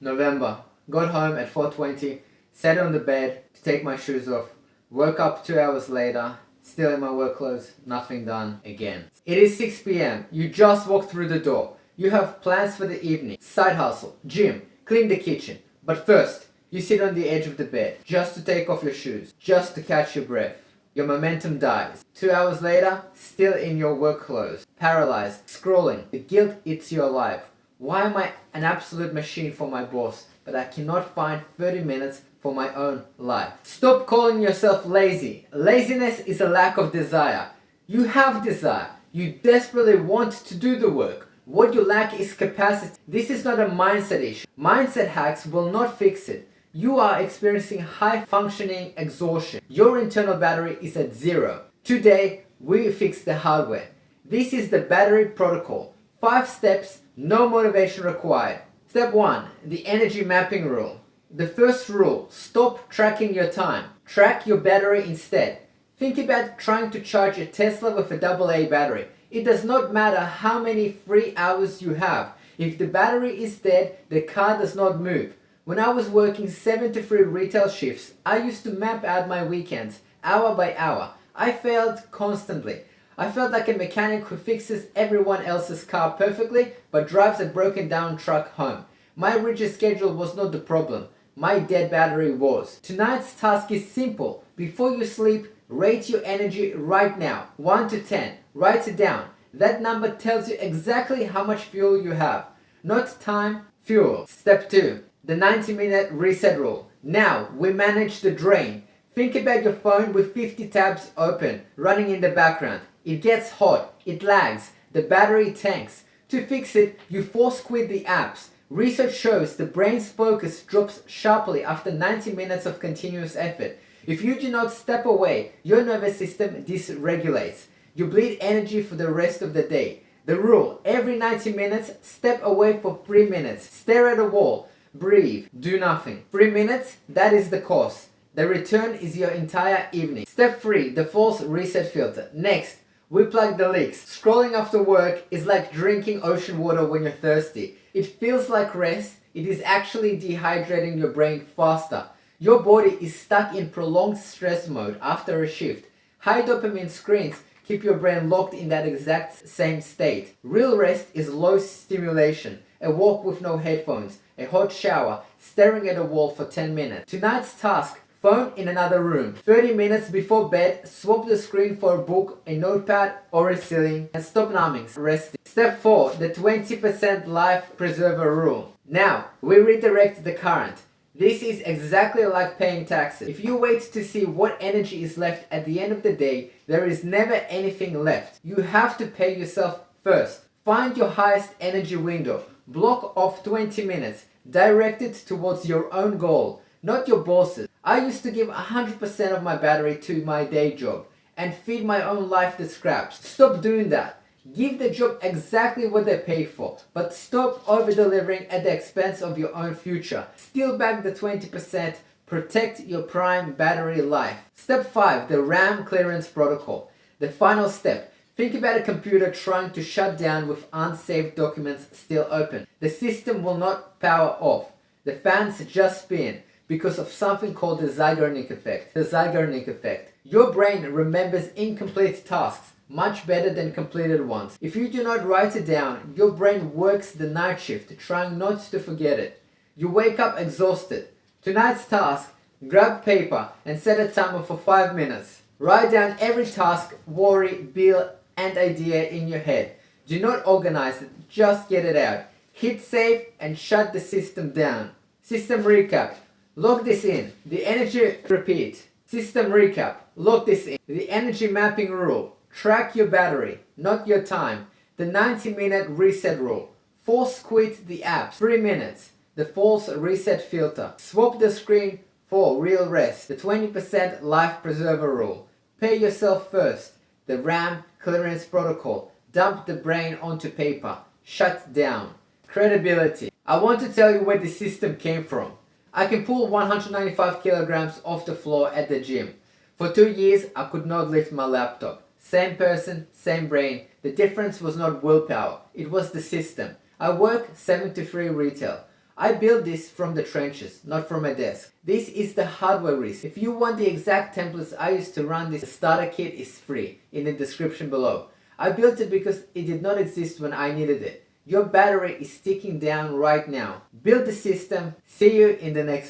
November. Got home at 4:20, sat on the bed to take my shoes off, woke up 2 hours later, still in my work clothes, nothing done again. It is 6 p.m. You just walked through the door. You have plans for the evening, side hustle, gym, clean the kitchen. But first, you sit on the edge of the bed just to take off your shoes, just to catch your breath. Your momentum dies. 2 hours later, still in your work clothes, paralyzed, scrolling. The guilt eats your life. Why am I an absolute machine for my boss, but I cannot find 30 minutes for my own life? Stop calling yourself lazy. Laziness is a lack of desire. You have desire. You desperately want to do the work. What you lack is capacity. This is not a mindset issue. Mindset hacks will not fix it. You are experiencing high functioning exhaustion. Your internal battery is at zero. Today, we fix the hardware. This is the battery protocol. 5 steps, no motivation required. Step 1, the energy mapping rule. The first rule, stop tracking your time. Track your battery instead. Think about trying to charge a Tesla with a AA battery. It does not matter how many free hours you have. If the battery is dead, the car does not move. When I was working 7 to 3 retail shifts, I used to map out my weekends, hour by hour. I failed constantly. I felt like a mechanic who fixes everyone else's car perfectly but drives a broken down truck home. My rigid schedule was not the problem. My dead battery was. Tonight's task is simple. Before you sleep, rate your energy right now. 1 to 10. Write it down. That number tells you exactly how much fuel you have. Not time, fuel. Step 2. The 90-minute reset rule. Now, we manage the drain. Think about your phone with 50 tabs open, running in the background. It gets hot, it lags, the battery tanks. To fix it, you force quit the apps. Research shows the brain's focus drops sharply after 90 minutes of continuous effort. If you do not step away, your nervous system dysregulates. You bleed energy for the rest of the day. The rule, every 90 minutes, step away for 3 minutes. Stare at a wall. Breathe. Do nothing. 3 minutes, that is the cost. The return is your entire evening. Step 3, the false reset filter. Next, we plug the leaks. Scrolling after work is like drinking ocean water when you're thirsty. It feels like rest. It is actually dehydrating your brain faster. Your body is stuck in prolonged stress mode after a shift. High dopamine screens keep your brain locked in that exact same state. Real rest is low stimulation. A walk with no headphones, a hot shower, staring at a wall for 10 minutes. Tonight's task, phone in another room. 30 minutes before bed, swap the screen for a book, a notepad, or a ceiling, and stop numbing, resting. Step 4, the 20% life preserver rule. Now, we redirect the current. This is exactly like paying taxes. If you wait to see what energy is left at the end of the day, there is never anything left. You have to pay yourself first. Find your highest energy window. Block off 20 minutes. Direct it towards your own goal, not your boss's. I used to give 100% of my battery to my day job and feed my own life the scraps. Stop doing that. Give the job exactly what they pay for, but stop over-delivering at the expense of your own future. Steal back the 20%. Protect your prime battery life. Step 5, the RAM clearance protocol. The final step. Think about a computer trying to shut down with unsaved documents still open. The system will not power off. The fans just spin because of something called the Zeigarnik effect. The Zeigarnik effect. Your brain remembers incomplete tasks much better than completed ones. If you do not write it down, your brain works the night shift trying not to forget it. You wake up exhausted. Tonight's task, grab paper and set a timer for 5 minutes. Write down every task, worry, bill, and idea in your head. Do not organize it, just get it out. Hit save and shut the system down. System recap. Log this in. The energy repeat. System recap. Log this in. The energy mapping rule. Track your battery, not your time. The 90-minute reset rule. Force quit the apps. 3 minutes. The false reset filter. Swap the screen for real rest. The 20% life preserver rule. Pay yourself first. The RAM clearance protocol. Dump the brain onto paper. Shut down. Credibility. I want to tell you where the system came from. I can pull 195 kilograms off the floor at the gym. For 2 years, I could not lift my laptop. Same person, same brain. The difference was not willpower. It was the system. I work 7 to 3 retail. I built this from the trenches, not from a desk. This is the hardware risk. If you want the exact templates I used to run this, the starter kit is free in the description below. I built it because it did not exist when I needed it. Your battery is ticking down right now. Build the system. See you in the next